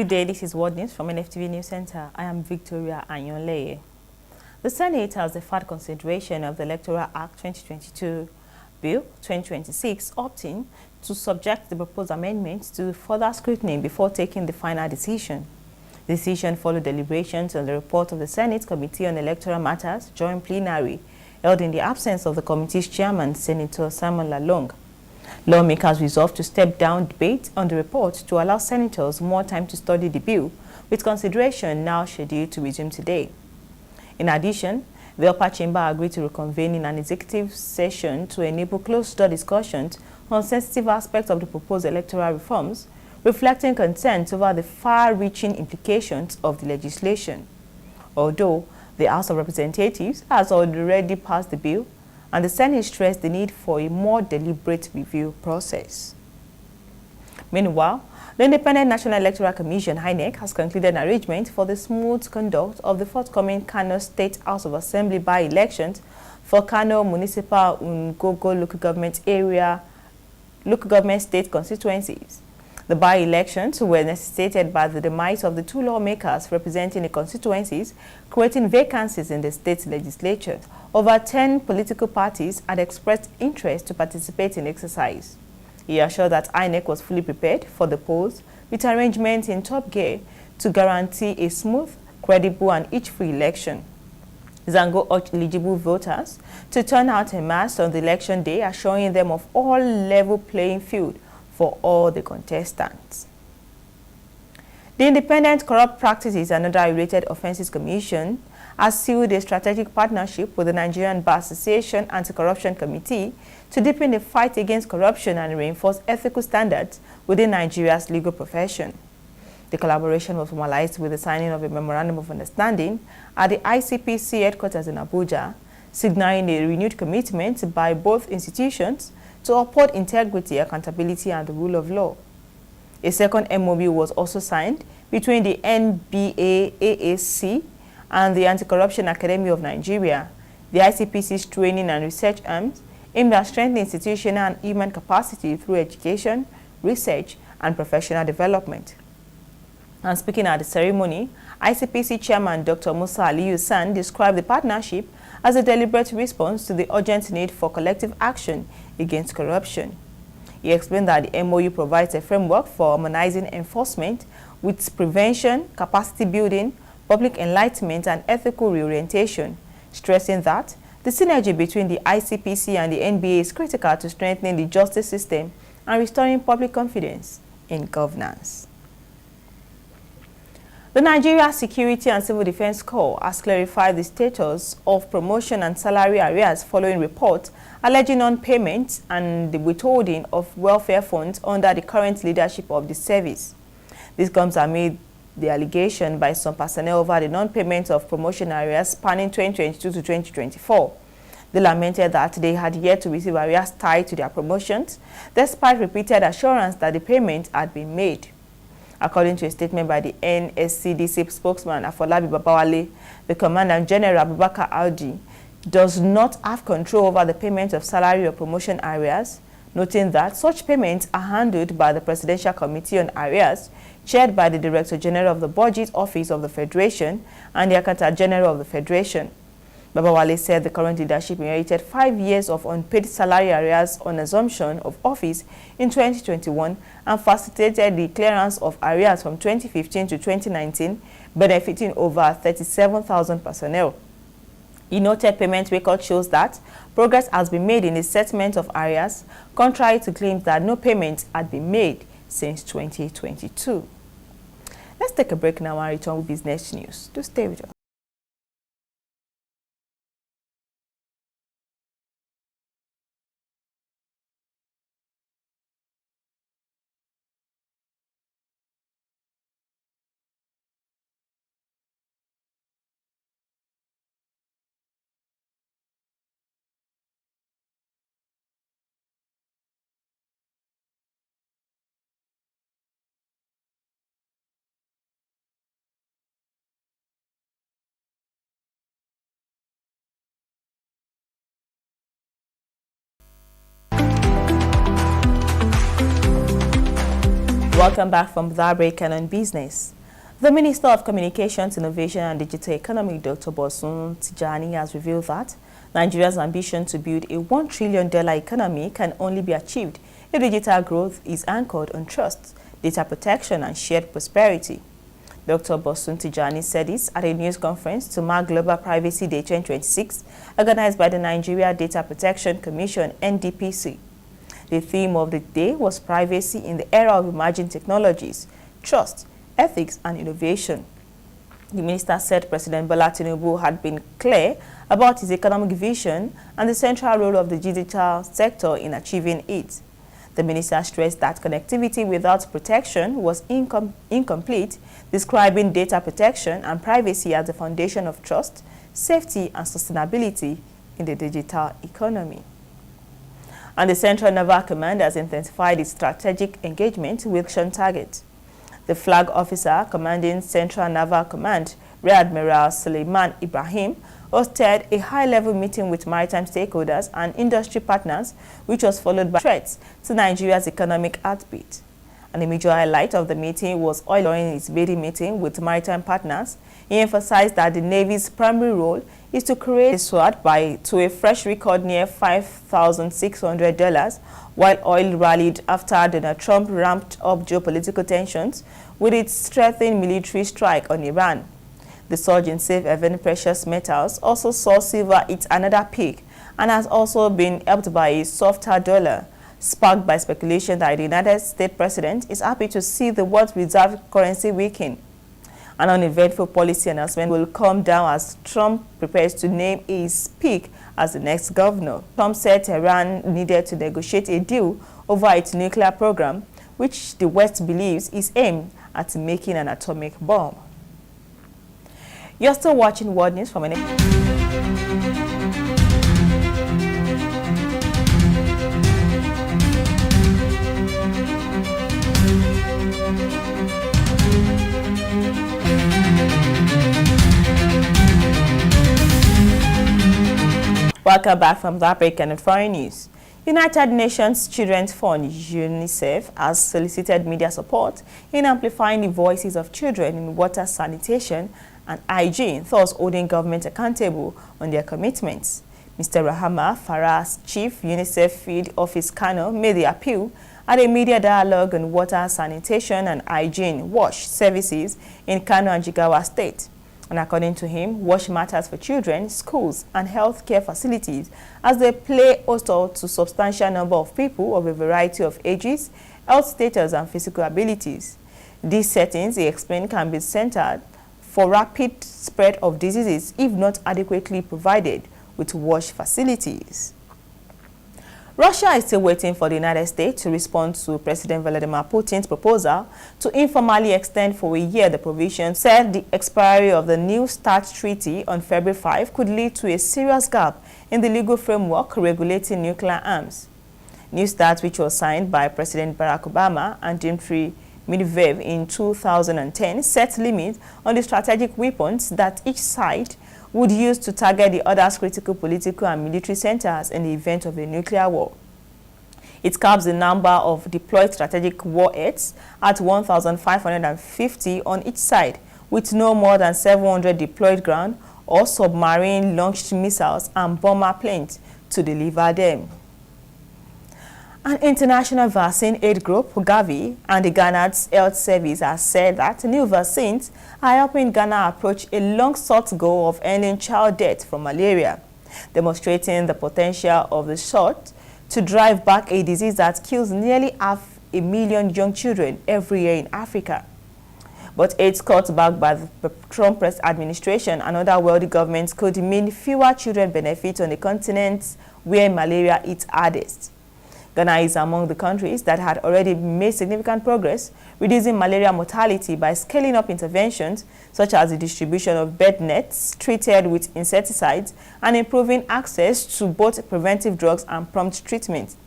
Good day, this is World News from NFTV News Center. I am Victoria Anyonleye. The Senate has deferred consideration of the Electoral Act 2022 Bill 2026, opting to subject the proposed amendments to further scrutiny before taking the final decision. The decision followed deliberations on the report of the Senate Committee on Electoral Matters joint plenary held in the absence of the committee's chairman, Senator Simon Lalong. Lawmakers resolved to step down debate on the report to allow senators more time to study the bill, with consideration now scheduled to resume today. In addition, the upper chamber agreed to reconvene in an executive session to enable closed-door discussions on sensitive aspects of the proposed electoral reforms, reflecting concerns over the far-reaching implications of the legislation. Although the House of Representatives has already passed the bill, and the Senate stressed the need for a more deliberate review process. Meanwhile, the Independent National Electoral Commission (INEC) has concluded an arrangement for the smooth conduct of the forthcoming Kano State House of Assembly by-elections for Kano Municipal Ngogo local government state constituencies. The by-elections were necessitated by the demise of the two lawmakers representing the constituencies, creating vacancies in the state legislature. Over 10 political parties had expressed interest to participate in the exercise. He assured that INEC was fully prepared for the polls, with arrangements in top gear to guarantee a smooth, credible and each-free election. Zango urged eligible voters to turn out en masse on the election day, assuring them of all level playing field for all the contestants. The Independent Corrupt Practices and Other Related Offences Commission has sealed a strategic partnership with the Nigerian Bar Association Anti-Corruption Committee to deepen the fight against corruption and reinforce ethical standards within Nigeria's legal profession. The collaboration was formalized with the signing of a Memorandum of Understanding at the ICPC headquarters in Abuja, signaling a renewed commitment by both institutions to uphold integrity, accountability and the rule of law. A second MOU was also signed between the NBA AAC and the Anti-Corruption Academy of Nigeria, the ICPC's training and research arms, aimed at strengthening institutional and human capacity through education, research and professional development. And speaking at the ceremony, ICPC Chairman Dr. Musa Aliyu San described the partnership as a deliberate response to the urgent need for collective action against corruption. He explained that the MOU provides a framework for harmonizing enforcement with prevention, capacity building, public enlightenment and ethical reorientation, stressing that the synergy between the ICPC and the NBA is critical to strengthening the justice system and restoring public confidence in governance. The Nigeria Security and Civil Defense Corps has clarified the status of promotion and salary arrears following reports alleging non-payment and the withholding of welfare funds under the current leadership of the service. This comes amid the allegation by some personnel over the non-payment of promotion arrears spanning 2022 to 2024. They lamented that they had yet to receive arrears tied to their promotions, despite repeated assurance that the payment had been made. According to a statement by the NSCDC spokesman Afolabi Babawale, the Commandant General Abubakar Audi does not have control over the payment of salary or promotion arrears, noting that such payments are handled by the Presidential Committee on Arrears, chaired by the Director General of the Budget Office of the Federation and the Accountant General of the Federation. Babawale said the current leadership inherited 5 years of unpaid salary arrears on assumption of office in 2021 and facilitated the clearance of arrears from 2015 to 2019, benefiting over 37,000 personnel. He noted payment record shows that progress has been made in the settlement of arrears, contrary to claims that no payment had been made since 2022. Let's take a break now and return with business news. Do stay with us. Welcome back from that break and on business. The Minister of Communications, Innovation and Digital Economy, Dr. Bosun Tijani, has revealed that Nigeria's ambition to build a $1 trillion economy can only be achieved if digital growth is anchored on trust, data protection and shared prosperity. Dr. Bosun Tijani said this at a news conference to mark Global Privacy Day 2026, organized by the Nigeria Data Protection Commission, NDPC. The theme of the day was privacy in the era of emerging technologies, trust, ethics and innovation. The minister said President Bola Tinubu had been clear about his economic vision and the central role of the digital sector in achieving it. The minister stressed that connectivity without protection was incomplete, describing data protection and privacy as the foundation of trust, safety and sustainability in the digital economy. And the Central Naval Command has intensified its strategic engagement with action targets. The flag officer commanding Central Naval Command, Rear Admiral Suleiman Ibrahim, hosted a high-level meeting with maritime stakeholders and industry partners, which was followed by threats to Nigeria's economic heartbeat. And a major highlight of the meeting was oil in its maiden meeting with maritime partners. He emphasized that the Navy's primary role is to create a sword to a fresh record near $5,600, while oil rallied after Donald Trump ramped up geopolitical tensions with its strengthened military strike on Iran. The surge in safe-haven precious metals also saw silver hit another peak and has also been helped by a softer dollar, sparked by speculation that the United States president is happy to see the world's reserve currency weaken. An uneventful policy announcement will come down as Trump prepares to name his pick as the next governor. Trump said Tehran needed to negotiate a deal over its nuclear program, which the West believes is aimed at making an atomic bomb. You're still watching World News from Welcome back from that break and in foreign news. United Nations Children's Fund, UNICEF, has solicited media support in amplifying the voices of children in water, sanitation and hygiene, thus holding government accountable on their commitments. Mr. Rahama Farah's chief UNICEF field office Kano made the appeal at a media dialogue on water, sanitation and hygiene WASH services in Kano and Jigawa State. And according to him, WASH matters for children, schools and healthcare facilities as they play host to substantial number of people of a variety of ages, health status and physical abilities. These settings, he explained, can be centered for rapid spread of diseases if not adequately provided with WASH facilities. Russia is still waiting for the United States to respond to President Vladimir Putin's proposal to informally extend for a year the provision said the expiry of the New START treaty on February 5 could lead to a serious gap in the legal framework regulating nuclear arms. New START, which was signed by President Barack Obama and Dmitry Medvedev in 2010, set limits on the strategic weapons that each side would use to target the other's critical political and military centers in the event of a nuclear war. It caps the number of deployed strategic warheads at 1,550 on each side, with no more than 700 deployed ground or submarine-launched missiles and bomber planes to deliver them. An international vaccine aid group, Gavi, and the Ghana's health service has said that new vaccines are helping Ghana approach a long-sought goal of ending child death from malaria, demonstrating the potential of the shot to drive back a disease that kills nearly 500,000 young children every year in Africa. But aids cut back by the Trump administration and other wealthy governments could mean fewer children benefit on the continent where malaria hits hardest. Ghana is among the countries that had already made significant progress reducing malaria mortality by scaling up interventions such as the distribution of bed nets treated with insecticides and improving access to both preventive drugs and prompt treatment.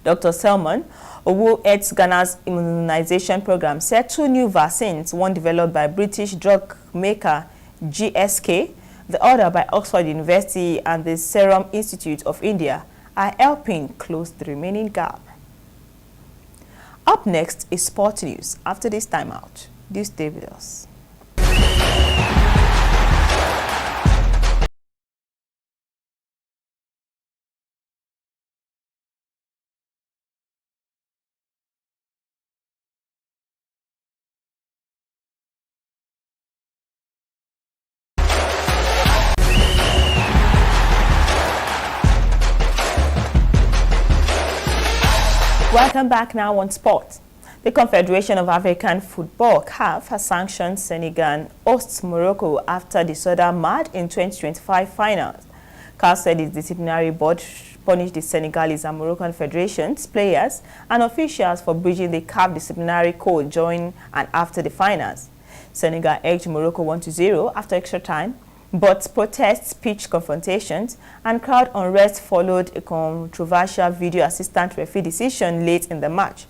Dr. Selman, who heads Ghana's immunization program, said 2 new vaccines, one developed by British drug maker GSK, the other by Oxford University and the Serum Institute of India, are helping close the remaining gap. Up next is Sport News. After this timeout, do stay with us. Welcome back now on sport. The Confederation of African Football, CAF, has sanctioned Senegal hosts Morocco after the Southern Mad in 2025 finals. CAF said its disciplinary board punished the Senegalese and Moroccan federations, players and officials for breaching the CAF disciplinary code during and after the finals. Senegal edged Morocco 1-0 after extra time, but protests, pitch confrontations, and crowd unrest followed a controversial video assistant referee decision late in the match.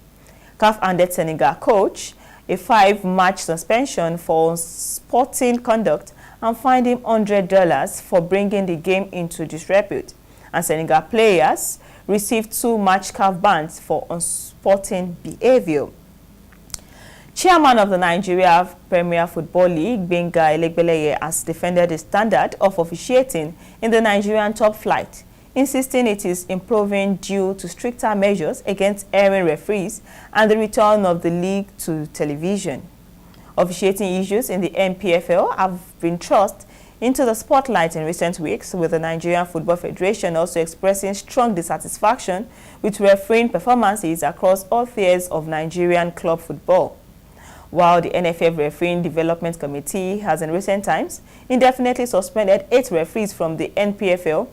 CAF handed Senegal coach a 5-match suspension for sporting conduct and fined him $100 for bringing the game into disrepute. And Senegal players received 2-match CAF bans for unsporting behavior. Chairman of the Nigeria Premier Football League, Gbenga Elegbeleye, has defended the standard of officiating in the Nigerian top flight, insisting it is improving due to stricter measures against erring referees and the return of the league to television. Officiating issues in the NPFL have been thrust into the spotlight in recent weeks, with the Nigerian Football Federation also expressing strong dissatisfaction with refereeing performances across all tiers of Nigerian club football. While the NFF Refereeing Development Committee has in recent times indefinitely suspended 8 referees from the NPFL,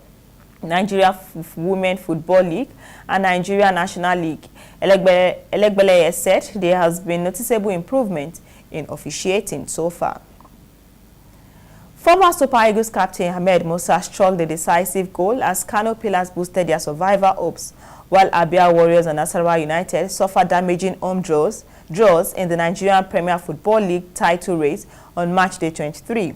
Nigeria Women Football League and Nigeria National League, Elegbeleye said there has been noticeable improvement in officiating so far. Former Super Eagles captain Ahmed Musa struck the decisive goal as Kano Pillars boosted their survival hopes, while Abia Warriors and Nasarawa United suffered damaging home draws in the Nigerian Premier Football League title race on March Day 23.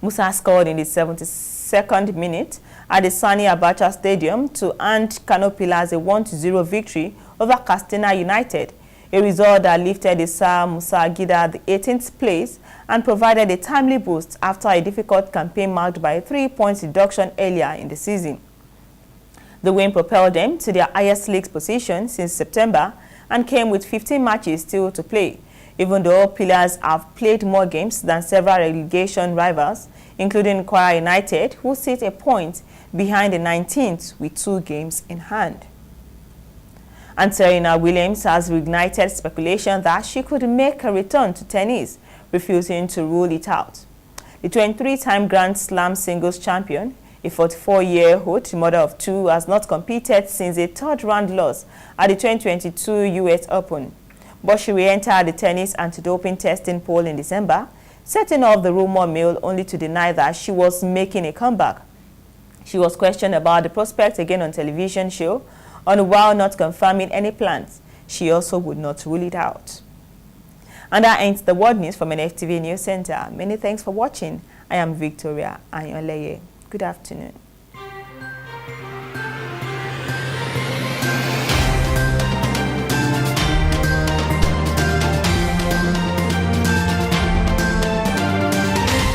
Musa scored in the 72nd minute at the Sani Abacha Stadium to hand Kano Pillars a 1-0 victory over Katsina United, a result that lifted Issa Musa Gida at the 18th place and provided a timely boost after a difficult campaign marked by a 3-point reduction earlier in the season. The win propelled them to their highest league position since September and came with 15 matches still to play, even though Pillars have played more games than several relegation rivals, including Kwara United, who sit a point behind the 19th with 2 games in hand. And Serena Williams has reignited speculation that she could make a return to tennis, refusing to rule it out. The 23-time Grand Slam singles champion, a 44-year-old mother of 2, has not competed since a third-round loss at the 2022 U.S. Open. But she re-entered the tennis anti-doping testing poll in December, setting off the rumor mill only to deny that she was making a comeback. She was questioned about the prospect again on television show, and while not confirming any plans, she also would not rule it out. And that ends the world news from NFTV News Center. Many thanks for watching. I am Victoria Anyoleye. Good afternoon.